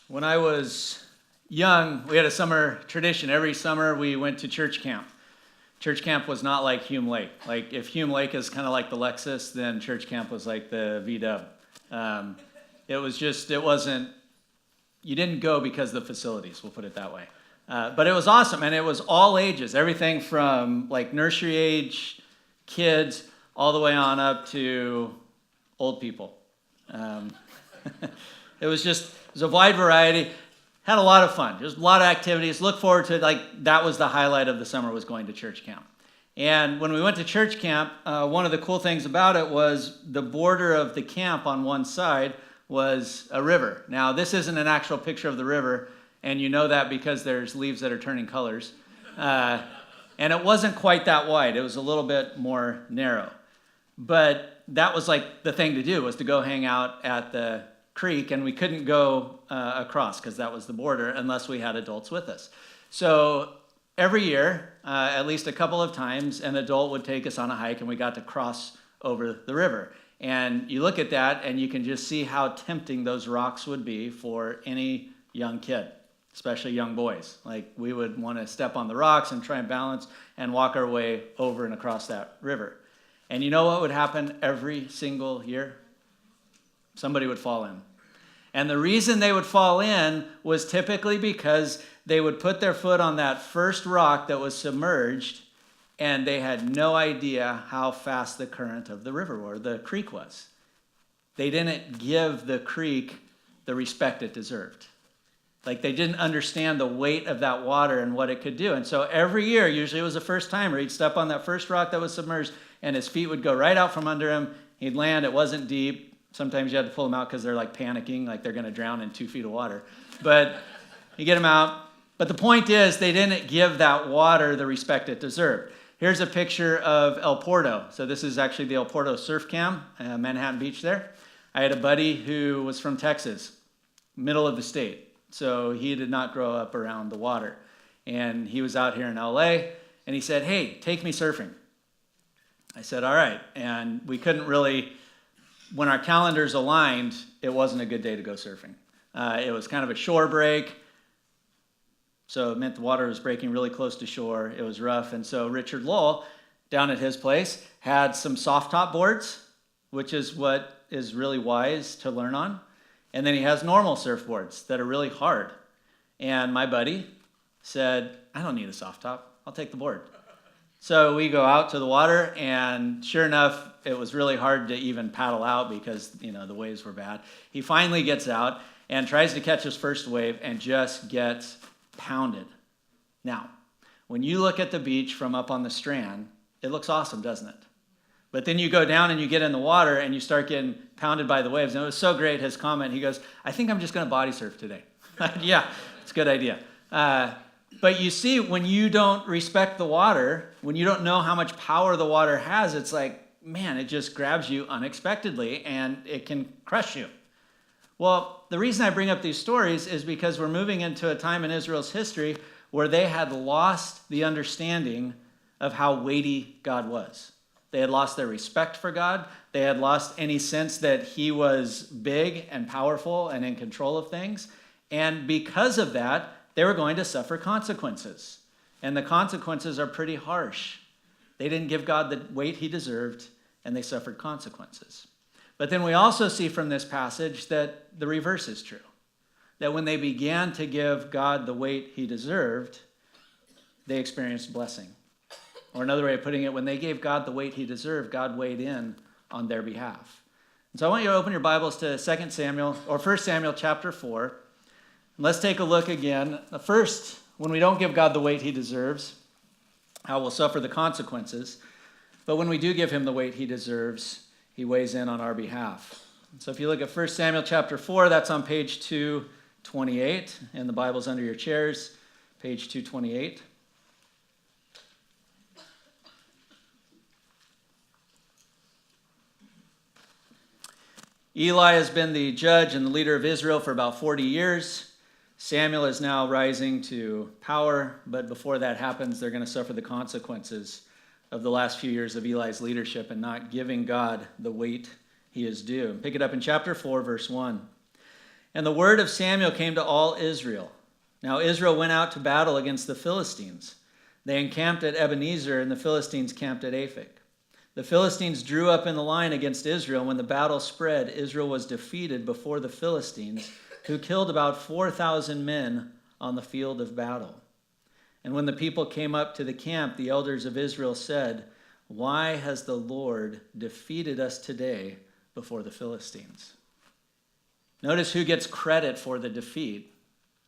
When I was young, we had a summer tradition. Every summer we went to church camp. Church camp was not like Hume Lake. Like if Hume Lake is kind of like the Lexus, then church camp was like the VW. It wasn't, you didn't go because of the facilities, we'll put it that way. But it was awesome, and it was all ages, everything from like nursery age kids all the way on up to old people. It was a wide variety. Had a lot of fun. Just a lot of activities. Look forward to that was the highlight of the summer, was going to church camp. And when we went to church camp, one of the cool things about it was the border of the camp on one side was a river. Now, this isn't an actual picture of the river, and you know that because there's leaves that are turning colors. And it wasn't quite that wide. It was a little bit more narrow. But that was like the thing to do, was to go hang out at the creek, and we couldn't go across because that was the border unless we had adults with us. So every year, at least a couple of times, an adult would take us on a hike, and we got to cross over the river. And you look at that, and you can just see how tempting those rocks would be for any young kid, especially young boys. Like, we would want to step on the rocks and try and balance and walk our way over and across that river. And you know what would happen every single year? Somebody would fall in. And the reason they would fall in was typically because they would put their foot on that first rock that was submerged, and they had no idea how fast the current of the river or the creek was. They didn't give the creek the respect it deserved. Like, they didn't understand the weight of that water and what it could do. And so every year, usually it was a first timer, he'd step on that first rock that was submerged, and his feet would go right out from under him. He'd land. It wasn't deep. Sometimes you had to pull them out because they're like panicking, like they're going to drown in 2 feet of water. But you get them out. But the point is, they didn't give that water the respect it deserved. Here's a picture of El Porto. So this is actually the El Porto surf cam, Manhattan Beach there. I had a buddy who was from Texas, middle of the state. So he did not grow up around the water. And he was out here in LA, and he said, "Hey, take me surfing." I said, "All right." And we couldn't really, when our calendars aligned, it wasn't a good day to go surfing. It was kind of a shore break, so it meant the water was breaking really close to shore. It was rough, and so Richard Lowell, down at his place, had some soft top boards, which is what is really wise to learn on. And then he has normal surfboards that are really hard. And my buddy said, "I don't need a soft top. I'll take the board." So we go out to the water, and sure enough, it was really hard to even paddle out because, the waves were bad. He finally gets out and tries to catch his first wave and just gets pounded. Now, when you look at the beach from up on the strand, it looks awesome, doesn't it? But then you go down and you get in the water and you start getting pounded by the waves. And it was so great, his comment, he goes, "I think I'm just going to body surf today." Yeah, it's a good idea. But you see, when you don't respect the water, when you don't know how much power the water has, it's like, man, it just grabs you unexpectedly and it can crush you. Well, the reason I bring up these stories is because we're moving into a time in Israel's history where they had lost the understanding of how weighty God was. They had lost their respect for God. They had lost any sense that he was big and powerful and in control of things. And because of that, they were going to suffer consequences. And the consequences are pretty harsh. They didn't give God the weight he deserved, and they suffered consequences. But then we also see from this passage that the reverse is true. That when they began to give God the weight he deserved, they experienced blessing. Or another way of putting it, when they gave God the weight he deserved, God weighed in on their behalf. And so I want you to open your Bibles to 2 Samuel, or 1 Samuel chapter 4. Let's take a look again. First, when we don't give God the weight he deserves, how we'll suffer the consequences. But when we do give him the weight he deserves, he weighs in on our behalf. So if you look at 1 Samuel chapter 4, that's on page 228, and the Bible's under your chairs, page 228. Eli has been the judge and the leader of Israel for about 40 years. Samuel is now rising to power, but before that happens, they're going to suffer the consequences of the last few years of Eli's leadership and not giving God the weight he is due. Pick it up in chapter 4, verse 1. And the word of Samuel came to all Israel. Now Israel went out to battle against the Philistines. They encamped at Ebenezer, and the Philistines camped at Aphek. The Philistines drew up in the line against Israel. When the battle spread, Israel was defeated before the Philistines, who killed about 4,000 men on the field of battle. And when the people came up to the camp, the elders of Israel said, "Why has the Lord defeated us today before the Philistines?" Notice who gets credit for the defeat.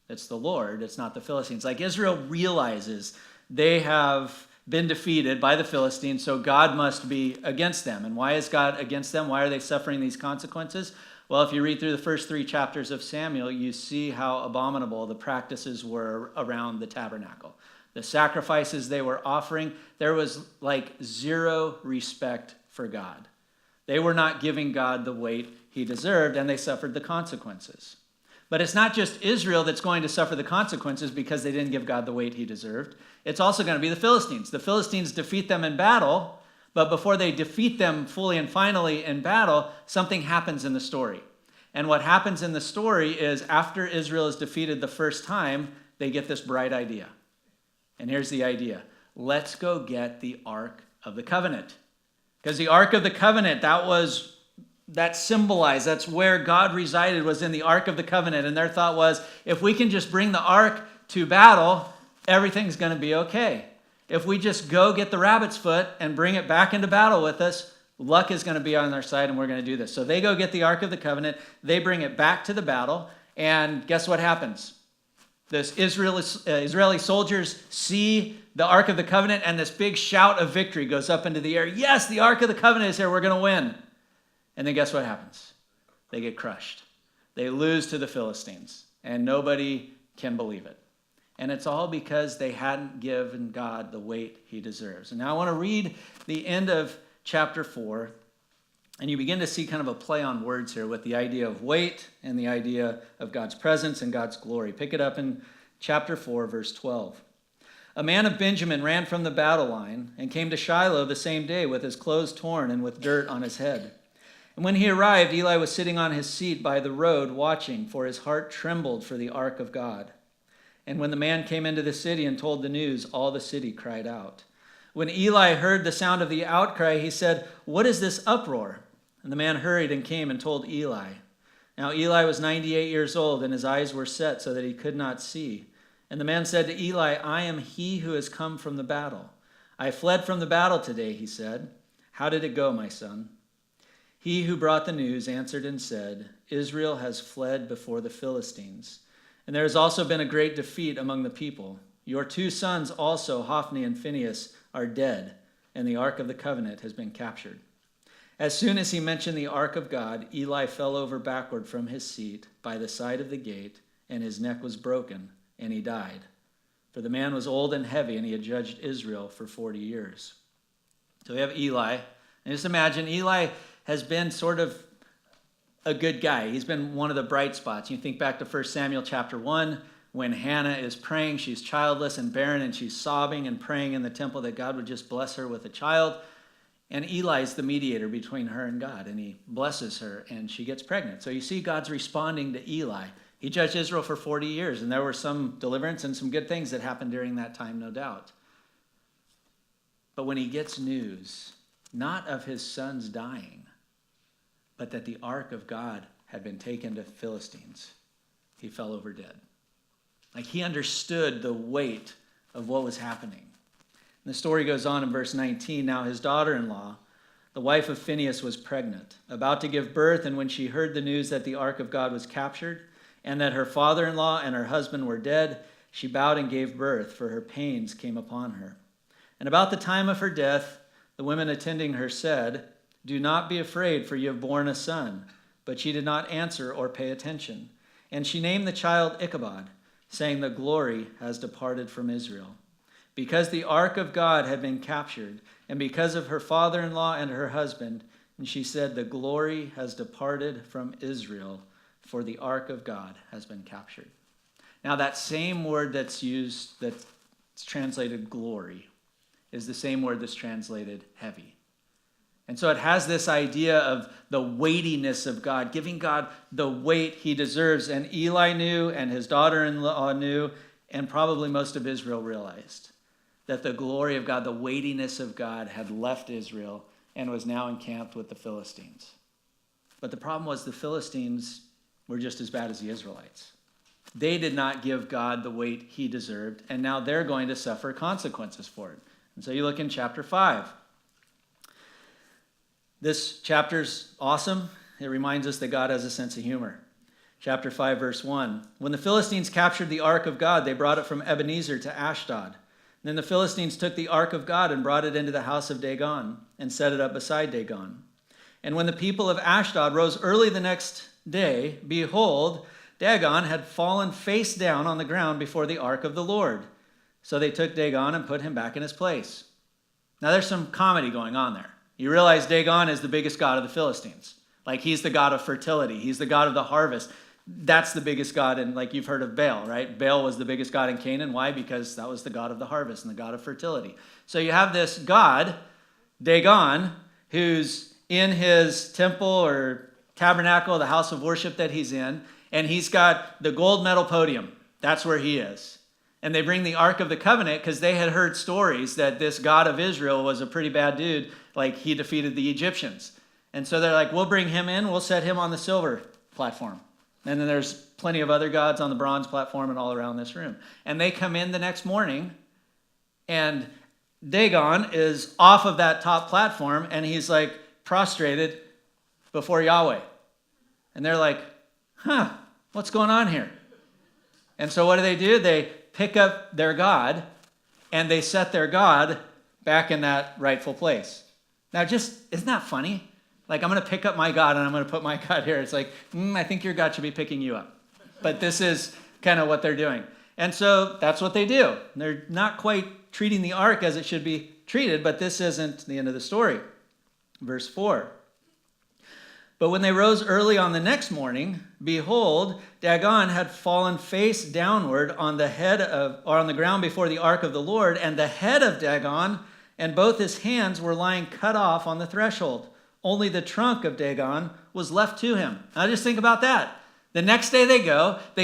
It's the Lord, it's not the Philistines. Like Israel realizes they have been defeated by the Philistines, so God must be against them. And why is God against them? Why are they suffering these consequences? Well, if you read through the first 3 chapters of Samuel, you see how abominable the practices were around the tabernacle. The sacrifices they were offering, there was like zero respect for God. They were not giving God the weight he deserved, and they suffered the consequences. But it's not just Israel that's going to suffer the consequences because they didn't give God the weight he deserved. It's also going to be the Philistines. The Philistines defeat them in battle, but before they defeat them fully and finally in battle, something happens in the story. And what happens in the story is after Israel is defeated the first time, they get this bright idea. And here's the idea. Let's go get the Ark of the Covenant. Because the Ark of the Covenant, that symbolized, that's where God resided, was in the Ark of the Covenant. And their thought was, if we can just bring the Ark to battle, everything's going to be okay. If we just go get the rabbit's foot and bring it back into battle with us, luck is going to be on our side and we're going to do this. So they go get the Ark of the Covenant, they bring it back to the battle, and guess what happens? This Israeli soldiers see the Ark of the Covenant, and this big shout of victory goes up into the air. Yes, the Ark of the Covenant is here, we're going to win. And then guess what happens? They get crushed. They lose to the Philistines, and nobody can believe it. And it's all because they hadn't given God the weight he deserves. And now I want to read the end of chapter 4, and you begin to see kind of a play on words here with the idea of weight and the idea of God's presence and God's glory. Pick it up in chapter 4, verse 12. A man of Benjamin ran from the battle line and came to Shiloh the same day with his clothes torn and with dirt on his head. And when he arrived, Eli was sitting on his seat by the road watching, for his heart trembled for the ark of God. And when the man came into the city and told the news, all the city cried out. When Eli heard the sound of the outcry, he said, "What is this uproar?" And the man hurried and came and told Eli. Now Eli was 98 years old, and his eyes were set so that he could not see. And the man said to Eli, "I am he who has come from the battle. I fled from the battle today," he said. "How did it go, my son?" He who brought the news answered and said, "Israel has fled before the Philistines. And there has also been a great defeat among the people. Your 2 sons also, Hophni and Phinehas, are dead, and the Ark of the Covenant has been captured." As soon as he mentioned the Ark of God, Eli fell over backward from his seat by the side of the gate, and his neck was broken, and he died. For the man was old and heavy, and he had judged Israel for 40 years. So we have Eli. And just imagine, Eli has been sort of a good guy. He's been one of the bright spots. You think back to 1 Samuel chapter 1, when Hannah is praying. She's childless and barren, and she's sobbing and praying in the temple that God would just bless her with a child. And Eli's the mediator between her and God, and he blesses her, and she gets pregnant. So you see God's responding to Eli. He judged Israel for 40 years, and there were some deliverance and some good things that happened during that time, no doubt. But when he gets news, not of his sons dying, but that the ark of God had been taken to Philistines, he fell over dead. Like he understood the weight of what was happening. And the story goes on in verse 19. Now his daughter-in-law, the wife of Phinehas, was pregnant, about to give birth, and when she heard the news that the ark of God was captured, and that her father-in-law and her husband were dead, she bowed and gave birth, for her pains came upon her. And about the time of her death, the women attending her said, "Do not be afraid, for you have borne a son." But she did not answer or pay attention. And she named the child Ichabod, saying, "The glory has departed from Israel." Because the ark of God had been captured, and because of her father-in-law and her husband, and she said, "The glory has departed from Israel, for the ark of God has been captured." Now that same word that's used, that's translated glory, is the same word that's translated heavy. And so it has this idea of the weightiness of God, giving God the weight he deserves. And Eli knew, and his daughter-in-law knew, and probably most of Israel realized that the glory of God, the weightiness of God had left Israel and was now encamped with the Philistines. But the problem was the Philistines were just as bad as the Israelites. They did not give God the weight he deserved, and now they're going to suffer consequences for it. And so you look in chapter 5. This chapter's awesome. It reminds us that God has a sense of humor. Chapter 5, verse 1. When the Philistines captured the ark of God, they brought it from Ebenezer to Ashdod. Then the Philistines took the ark of God and brought it into the house of Dagon and set it up beside Dagon. And when the people of Ashdod rose early the next day, behold, Dagon had fallen face down on the ground before the ark of the Lord. So they took Dagon and put him back in his place. Now there's some comedy going on there. You realize Dagon is the biggest god of the Philistines. Like, he's the god of fertility. He's the god of the harvest. That's the biggest god, and like you've heard of Baal, right? Baal was the biggest god in Canaan. Why? Because that was the god of the harvest and the god of fertility. So you have this god, Dagon, who's in his temple or tabernacle, the house of worship that he's in, and he's got the gold medal podium. That's where he is. And they bring the Ark of the Covenant because they had heard stories that this God of Israel was a pretty bad dude, like he defeated the Egyptians. And so they're like, we'll bring him in, we'll set him on the silver platform. And then there's plenty of other gods on the bronze platform and all around this room. And they come in the next morning, and Dagon is off of that top platform, and he's like prostrated before Yahweh. And they're like, what's going on here? And so what do? They pick up their God, and they set their God back in that rightful place. Now, isn't that funny? Like, I'm going to pick up my God, and I'm going to put my God here. It's like, I think your God should be picking you up. But this is kind of what they're doing. And so that's what they do. They're not quite treating the ark as it should be treated, but this isn't the end of the story. Verse 4. But when they rose early on the next morning, behold, Dagon had fallen face downward on the ground before the ark of the Lord, and the head of Dagon and both his hands were lying cut off on the threshold. Only the trunk of Dagon was left to him. Now just think about that. The next day they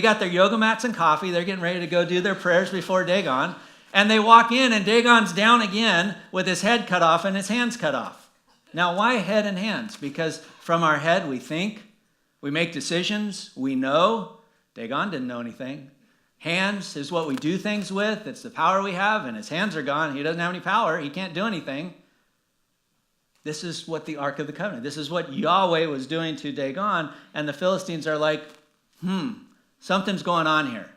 got their yoga mats and coffee, they're getting ready to go do their prayers before Dagon, and they walk in and Dagon's down again with his head cut off and his hands cut off. Now, why head and hands? Because from our head we think, we make decisions, we know. Dagon didn't know anything. Hands is what we do things with. It's the power we have, and his hands are gone. He doesn't have any power. He can't do anything. This is what the Ark of the Covenant, this is what Yahweh was doing to Dagon, and the Philistines are like, something's going on here.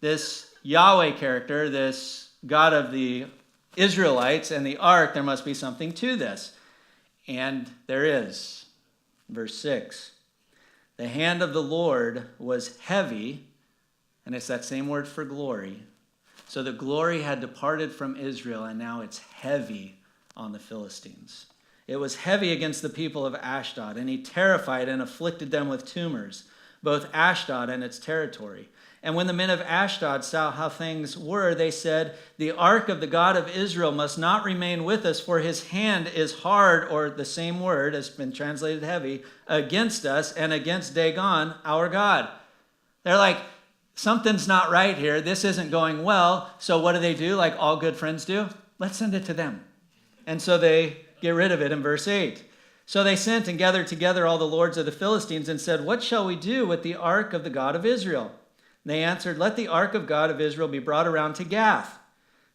This Yahweh character, this God of the Israelites and the Ark, there must be something to this. And there is. Verse 6. The hand of the Lord was heavy, and it's that same word for glory. So the glory had departed from Israel, and now it's heavy on the Philistines. It was heavy against the people of Ashdod, and he terrified and afflicted them with tumors, both Ashdod and its territory. And when the men of Ashdod saw how things were, they said, the ark of the God of Israel must not remain with us, for his hand is hard, or the same word has been translated heavy, against us and against Dagon, our God. They're like, something's not right here. This isn't going well. So what do? Like all good friends do? Let's send it to them. And so they get rid of it in verse 8. So they sent and gathered together all the lords of the Philistines and said, what shall we do with the ark of the God of Israel? They answered, let the ark of God of Israel be brought around to Gath.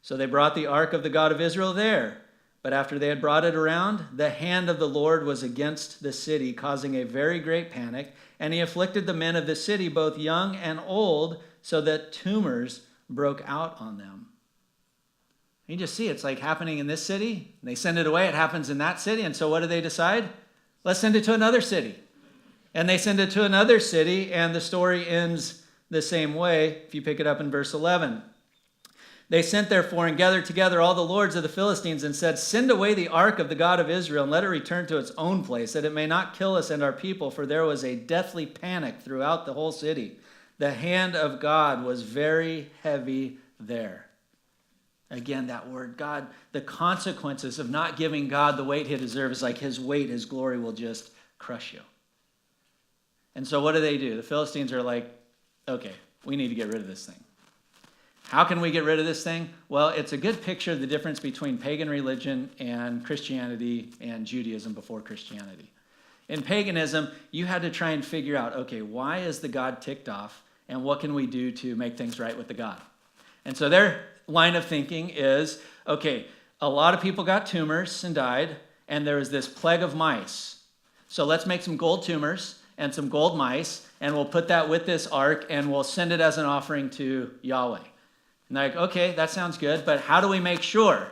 So they brought the ark of the God of Israel there. But after they had brought it around, the hand of the Lord was against the city, causing a very great panic. And he afflicted the men of the city, both young and old, so that tumors broke out on them. You just see it's like happening in this city. They send it away. It happens in that city. And so what do they decide? Let's send it to another city. And they send it to another city, and the story ends the same way if you pick it up in verse 11. They sent therefore and gathered together all the lords of the Philistines and said, send away the ark of the God of Israel and let it return to its own place, that it may not kill us and our people, for there was a deathly panic throughout the whole city. The hand of God was very heavy there. Again, that word, God, the consequences of not giving God the weight he deserves, like his weight, his glory will just crush you. And so what do? The Philistines are like, okay, we need to get rid of this thing. How can we get rid of this thing? Well, it's a good picture of the difference between pagan religion and Christianity and Judaism before Christianity. In paganism, you had to try and figure out, okay, why is the God ticked off, and what can we do to make things right with the God? And so their line of thinking is, okay, a lot of people got tumors and died, and there was this plague of mice. So let's make some gold tumors and some gold mice, and we'll put that with this ark, and we'll send it as an offering to Yahweh. And like, okay, that sounds good, but how do we make sure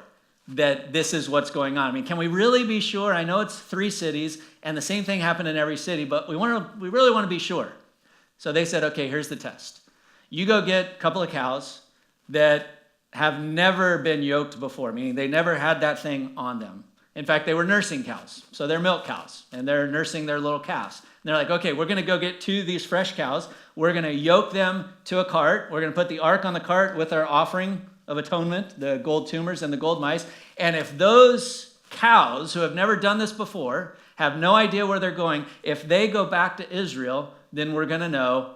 that this is what's going on? I mean, can we really be sure? I know it's 3 cities, and the same thing happened in every city, but we really want to be sure. So they said, okay, here's the test. You go get a couple of cows that have never been yoked before, meaning they never had that thing on them. In fact, they were nursing cows, so they're milk cows, and they're nursing their little calves. And they're like, okay, we're going to go get 2 of these fresh cows. We're going to yoke them to a cart. We're going to put the ark on the cart with our offering of atonement, the gold tumors and the gold mice. And if those cows who have never done this before, have no idea where they're going, if they go back to Israel, then we're going to know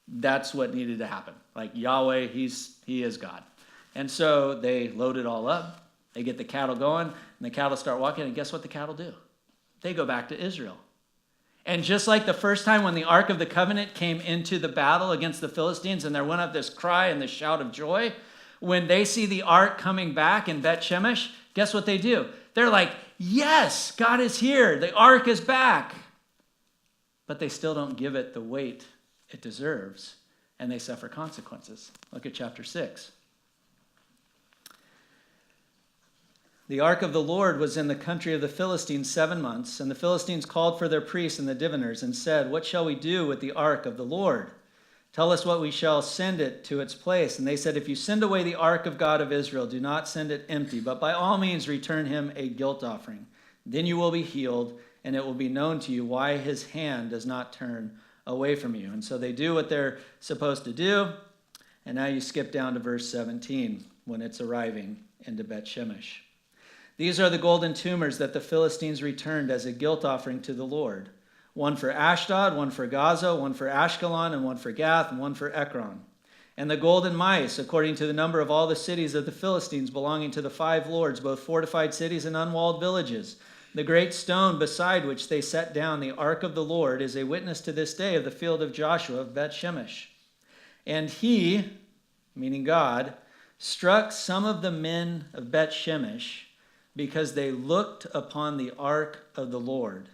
that's what needed to happen. Like Yahweh, he is God. And so they load it all up. They get the cattle going, and the cattle start walking, and guess what the cattle do? They go back to Israel. And just like the first time when the Ark of the Covenant came into the battle against the Philistines, and there went up this cry and this shout of joy, when they see the Ark coming back in Bet Shemesh, guess what they do? They're like, yes, God is here. The Ark is back. But they still don't give it the weight it deserves, and they suffer consequences. Look at chapter 6. The ark of the Lord was in the country of the Philistines 7 months, and the Philistines called for their priests and the diviners and said, what shall we do with the ark of the Lord? Tell us what we shall send it to its place. And they said, if you send away the ark of God of Israel, do not send it empty, but by all means return him a guilt offering. Then you will be healed, and it will be known to you why his hand does not turn away from you. And so they do what they're supposed to do. And now you skip down to verse 17 when it's arriving into Bet Shemesh. These are the golden tumors that the Philistines returned as a guilt offering to the Lord. 1 for Ashdod, 1 for Gaza, 1 for Ashkelon, and 1 for Gath, and 1 for Ekron. And the golden mice, according to the number of all the cities of the Philistines belonging to the 5 lords, both fortified cities and unwalled villages. The great stone beside which they set down the ark of the Lord is a witness to this day of the field of Joshua of Bet Shemesh. And he, meaning God, struck some of the men of Bet Shemesh because they looked upon the ark of the Lord.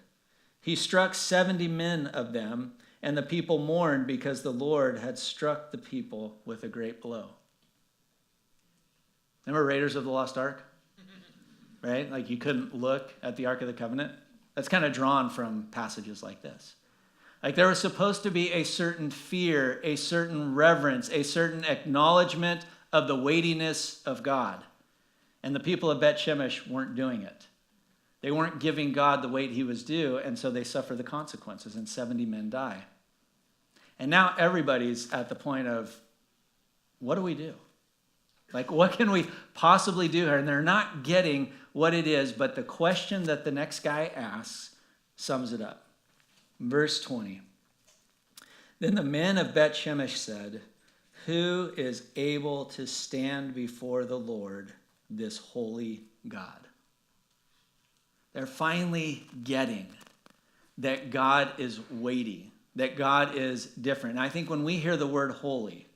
He struck 70 men of them, and the people mourned because the Lord had struck the people with a great blow. Remember Raiders of the Lost Ark? Right? Like you couldn't look at the Ark of the Covenant. That's kind of drawn from passages like this. Like there was supposed to be a certain fear, a certain reverence, a certain acknowledgement of the weightiness of God. And the people of Bet Shemesh weren't doing it. They weren't giving God the weight he was due, and so they suffer the consequences, and 70 men die. And now everybody's at the point of, what do we do? Like, what can we possibly do here? And they're not getting what it is, but the question that the next guy asks sums it up. Verse 20. Then the men of Bet Shemesh said, who is able to stand before the Lord, this holy God? They're finally getting that God is weighty, that God is different. And I think when we hear the word holy,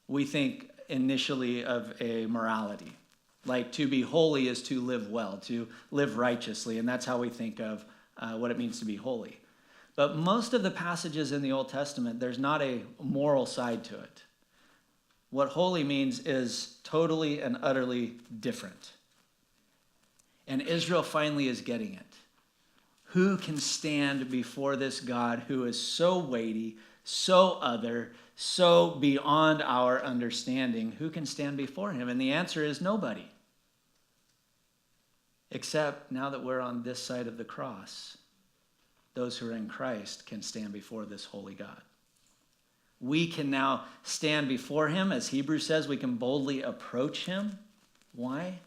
we think initially of a morality. Like to be holy is to live well, to live righteously, and that's how we think of what it means to be holy. But most of the passages in the Old Testament, there's not a moral side to it. What holy means is totally and utterly different. And Israel finally is getting it. Who can stand before this God who is so weighty, so other, so beyond our understanding? Who can stand before him? And the answer is nobody. Except now that we're on this side of the cross, those who are in Christ can stand before this holy God. We can now stand before him. As Hebrews says, we can boldly approach him. Why?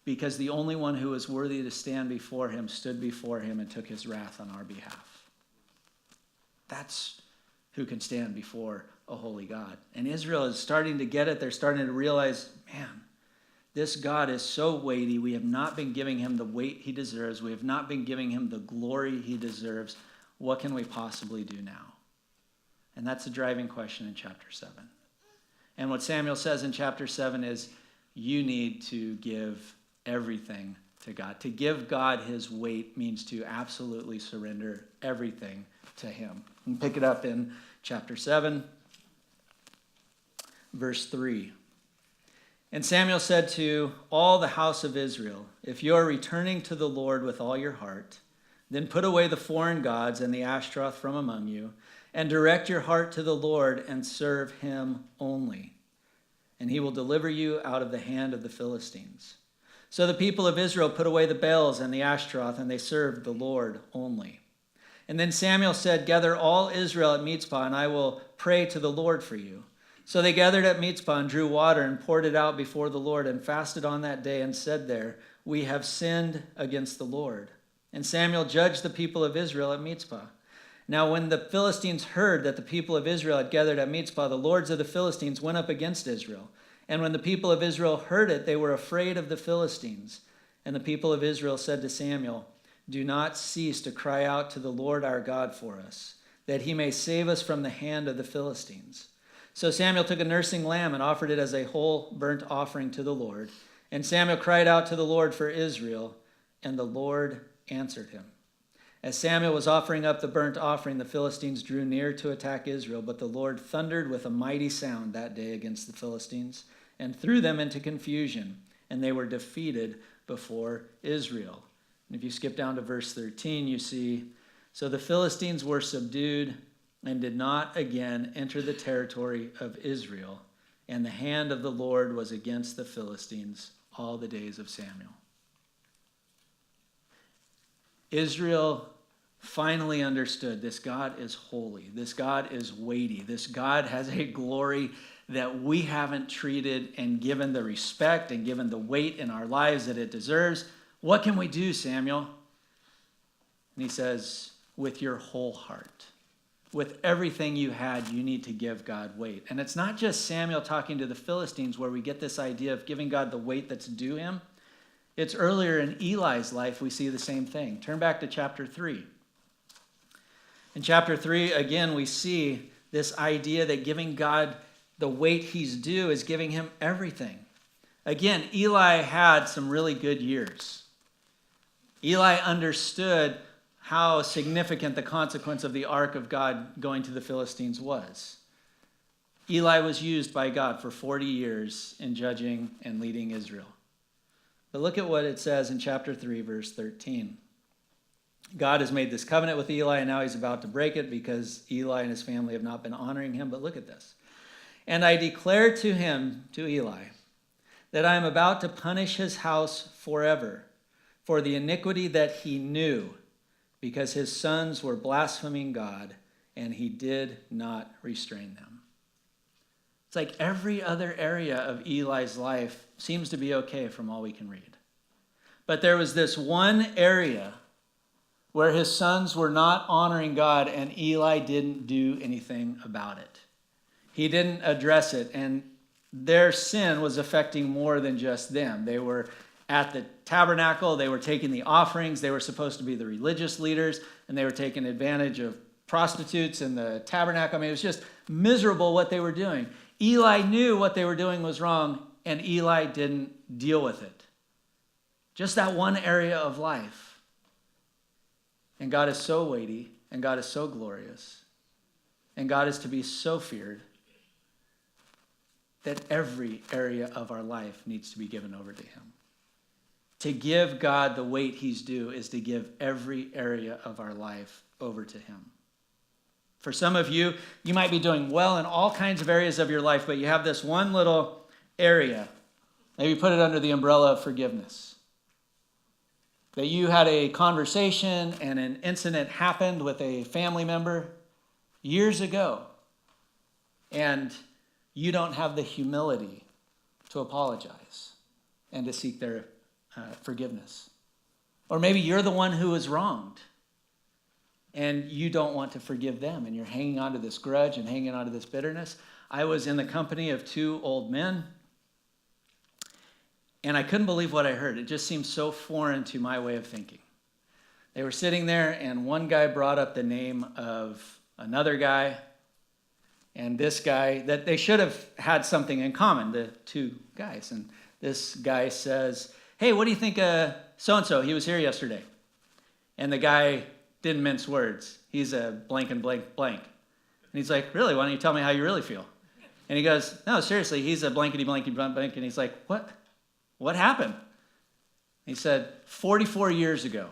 Because the only one who was worthy to stand before him stood before him and took his wrath on our behalf. That's who can stand before a holy God. And Israel is starting to get it. They're starting to realize, man, this God is so weighty. We have not been giving him the weight he deserves. We have not been giving him the glory he deserves. What can we possibly do now? And that's the driving question in chapter 7. And what Samuel says in chapter 7 is, you need to give everything to God. To give God his weight means to absolutely surrender everything to him. And pick it up in chapter 7, verse 3. And Samuel said to all the house of Israel, if you are returning to the Lord with all your heart, then put away the foreign gods and the Ashtaroth from among you, and direct your heart to the Lord and serve him only. And he will deliver you out of the hand of the Philistines. So the people of Israel put away the Baals and the Ashtaroth, and they served the Lord only. And then Samuel said, gather all Israel at Mizpah, and I will pray to the Lord for you. So they gathered at Mizpah and drew water and poured it out before the Lord and fasted on that day and said there, we have sinned against the Lord. And Samuel judged the people of Israel at Mizpah. Now when the Philistines heard that the people of Israel had gathered at Mizpah, the lords of the Philistines went up against Israel. And when the people of Israel heard it, they were afraid of the Philistines. And the people of Israel said to Samuel, do not cease to cry out to the Lord our God for us, that he may save us from the hand of the Philistines. So Samuel took a nursing lamb and offered it as a whole burnt offering to the Lord. And Samuel cried out to the Lord for Israel, and the Lord answered him. As Samuel was offering up the burnt offering, the Philistines drew near to attack Israel, but the Lord thundered with a mighty sound that day against the Philistines and threw them into confusion, and they were defeated before Israel. And if you skip down to verse 13, you see, so the Philistines were subdued and did not again enter the territory of Israel, and the hand of the Lord was against the Philistines all the days of Samuel. Israel finally understood this God is holy, this God is weighty, this God has a glory that we haven't treated and given the respect and given the weight in our lives that it deserves. What can we do, Samuel? And he says, with your whole heart. With everything you had, you need to give God weight. And it's not just Samuel talking to the Philistines where we get this idea of giving God the weight that's due him. It's earlier in Eli's life we see the same thing. Turn back to chapter 3. In chapter 3, again, we see this idea that giving God the weight he's due is giving him everything. Again, Eli had some really good years. Eli understood how significant the consequence of the ark of God going to the Philistines was. Eli was used by God for 40 years in judging and leading Israel. But look at what it says in chapter 3, verse 13. God has made this covenant with Eli, and now he's about to break it because Eli and his family have not been honoring him. But look at this. And I declare to him, to Eli, that I am about to punish his house forever for the iniquity that he knew, because his sons were blaspheming God, and he did not restrain them. It's like every other area of Eli's life seems to be okay from all we can read. But there was this one area where his sons were not honoring God, and Eli didn't do anything about it. He didn't address it, and their sin was affecting more than just them. They were at the tabernacle, they were taking the offerings, they were supposed to be the religious leaders, and they were taking advantage of prostitutes in the tabernacle. I mean, it was just miserable what they were doing. Eli knew what they were doing was wrong, and Eli didn't deal with it. Just that one area of life. And God is so weighty, and God is so glorious, and God is to be so feared that every area of our life needs to be given over to him. To give God the weight he's due is to give every area of our life over to him. For some of you, you might be doing well in all kinds of areas of your life, but you have this one little area. Maybe put it under the umbrella of forgiveness. That you had a conversation and an incident happened with a family member years ago, and you don't have the humility to apologize. and to seek their forgiveness. Or maybe you're the one who was wronged and you don't want to forgive them and you're hanging on to this grudge and hanging on to this bitterness. I was in the company of two old men and I couldn't believe what I heard. It just seemed so foreign to my way of thinking. They were sitting there and one guy brought up the name of another guy, and this guy, that they should have had something in common, the two guys. And this guy says, hey, what do you think of so-and-so? He was here yesterday. And the guy didn't mince words. He's a blank and blank blank. And he's like, really? Why don't you tell me how you really feel? And he goes, no, seriously, he's a blankety blankety blank blank. And he's like, what? What happened? He said, 44 years ago.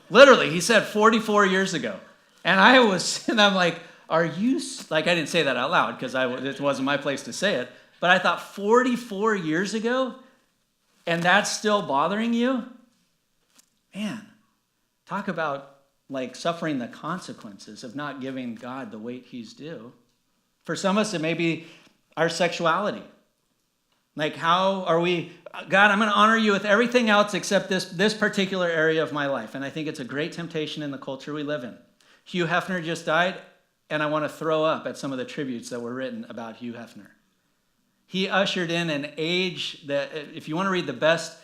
Literally, he said 44 years ago. And I'm like, are you, like I didn't say that out loud because it wasn't my place to say it, but I thought 44 years ago, and that's still bothering you? Man, talk about like suffering the consequences of not giving God the weight he's due. For some of us, it may be our sexuality. Like, how are we, God, I'm going to honor you with everything else except this particular area of my life. And I think it's a great temptation in the culture we live in. Hugh Hefner just died, and I want to throw up at some of the tributes that were written about Hugh Hefner. He ushered in an age that, if you want to read the best,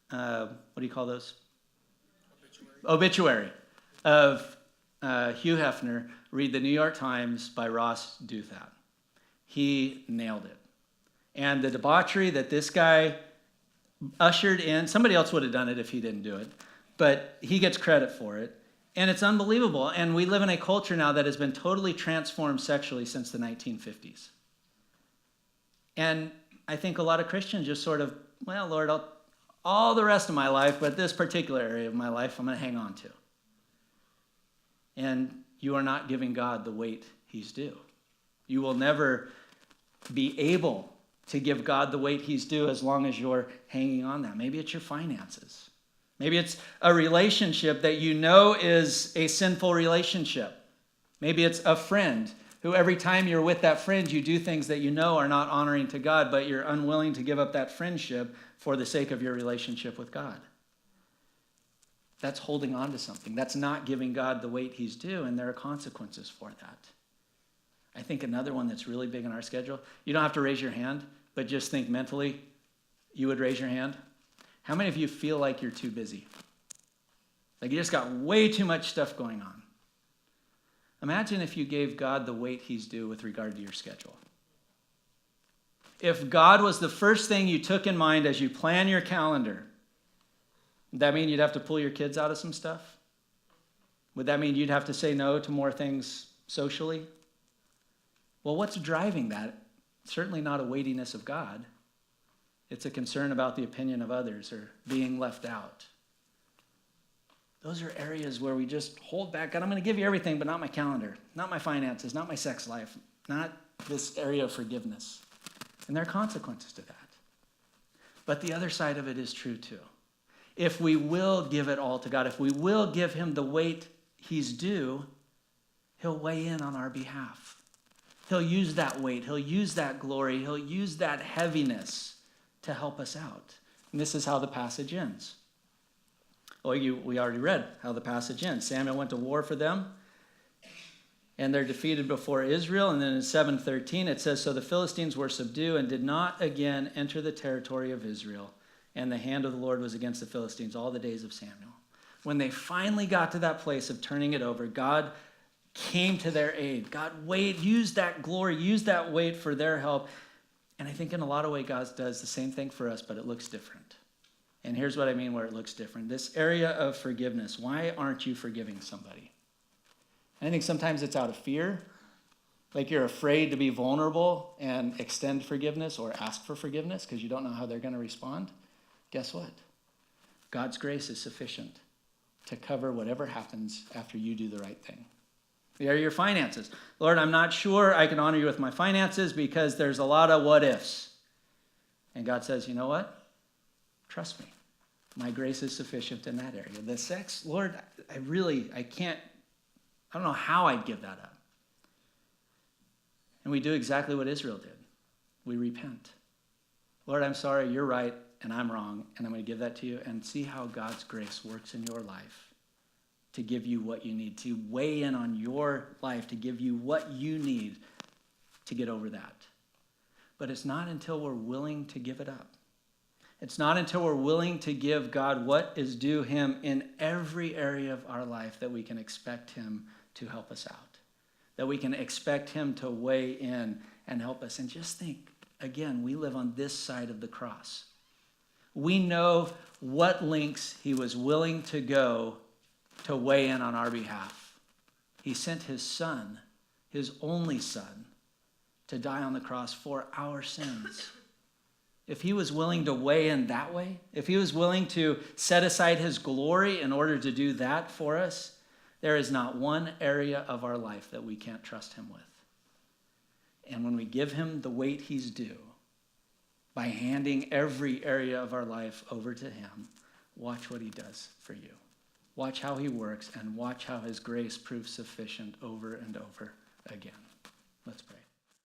what do you call those? Obituary of Hugh Hefner, read the New York Times by Ross Douthat. He nailed it. And the debauchery that this guy ushered in, somebody else would have done it if he didn't do it, but he gets credit for it. And it's unbelievable. And we live in a culture now that has been totally transformed sexually since the 1950s. And I think a lot of Christians just sort of, well, Lord, all the rest of my life, but this particular area of my life, I'm going to hang on to. And you are not giving God the weight he's due. You will never be able to give God the weight he's due as long as you're hanging on that. Maybe it's your finances. Maybe it's a relationship that you know is a sinful relationship. Maybe it's a friend who every time you're with that friend, you do things that you know are not honoring to God, but you're unwilling to give up that friendship for the sake of your relationship with God. That's holding on to something. That's not giving God the weight he's due, and there are consequences for that. I think another one that's really big in our schedule, you don't have to raise your hand, but just think mentally, you would raise your hand. How many of you feel like you're too busy? Like you just got way too much stuff going on. Imagine if you gave God the weight he's due with regard to your schedule. If God was the first thing you took in mind as you plan your calendar, would that mean you'd have to pull your kids out of some stuff? Would that mean you'd have to say no to more things socially? Well, what's driving that? Certainly not a weightiness of God. It's a concern about the opinion of others or being left out. Those are areas where we just hold back. God, I'm going to give you everything, but not my calendar, not my finances, not my sex life, not this area of forgiveness. And there are consequences to that. But the other side of it is true too. If we will give it all to God, if we will give him the weight he's due, he'll weigh in on our behalf. He'll use that weight. He'll use that glory. He'll use that heaviness to help us out. And this is how the passage ends. Well, we already read how the passage ends. Samuel went to war for them, and they're defeated before Israel. And then in 7:13, it says, so the Philistines were subdued and did not again enter the territory of Israel. And the hand of the Lord was against the Philistines all the days of Samuel. When they finally got to that place of turning it over, God came to their aid. God used that glory, used that weight for their help. And I think in a lot of ways, God does the same thing for us, but it looks different. And here's what I mean where it looks different. This area of forgiveness. Why aren't you forgiving somebody? I think sometimes it's out of fear. Like you're afraid to be vulnerable and extend forgiveness or ask for forgiveness because you don't know how they're going to respond. Guess what? God's grace is sufficient to cover whatever happens after you do the right thing. The area of your finances. Lord, I'm not sure I can honor you with my finances because there's a lot of what ifs. And God says, you know what? Trust me. My grace is sufficient in that area. The sex, Lord, I don't know how I'd give that up. And we do exactly what Israel did. We repent. Lord, I'm sorry, you're right, and I'm wrong, and I'm going to give that to you, and see how God's grace works in your life to give you what you need, to weigh in on your life, to give you what you need to get over that. But it's not until we're willing to give it up. It's not until we're willing to give God what is due him in every area of our life that we can expect him to help us out, that we can expect him to weigh in and help us. And just think, again, we live on this side of the cross. We know what lengths he was willing to go to weigh in on our behalf. He sent his son, his only son, to die on the cross for our sins. If he was willing to weigh in that way, if he was willing to set aside his glory in order to do that for us, there is not one area of our life that we can't trust him with. And when we give him the weight he's due, by handing every area of our life over to him, watch what he does for you. Watch how he works, and watch how his grace proves sufficient over and over again.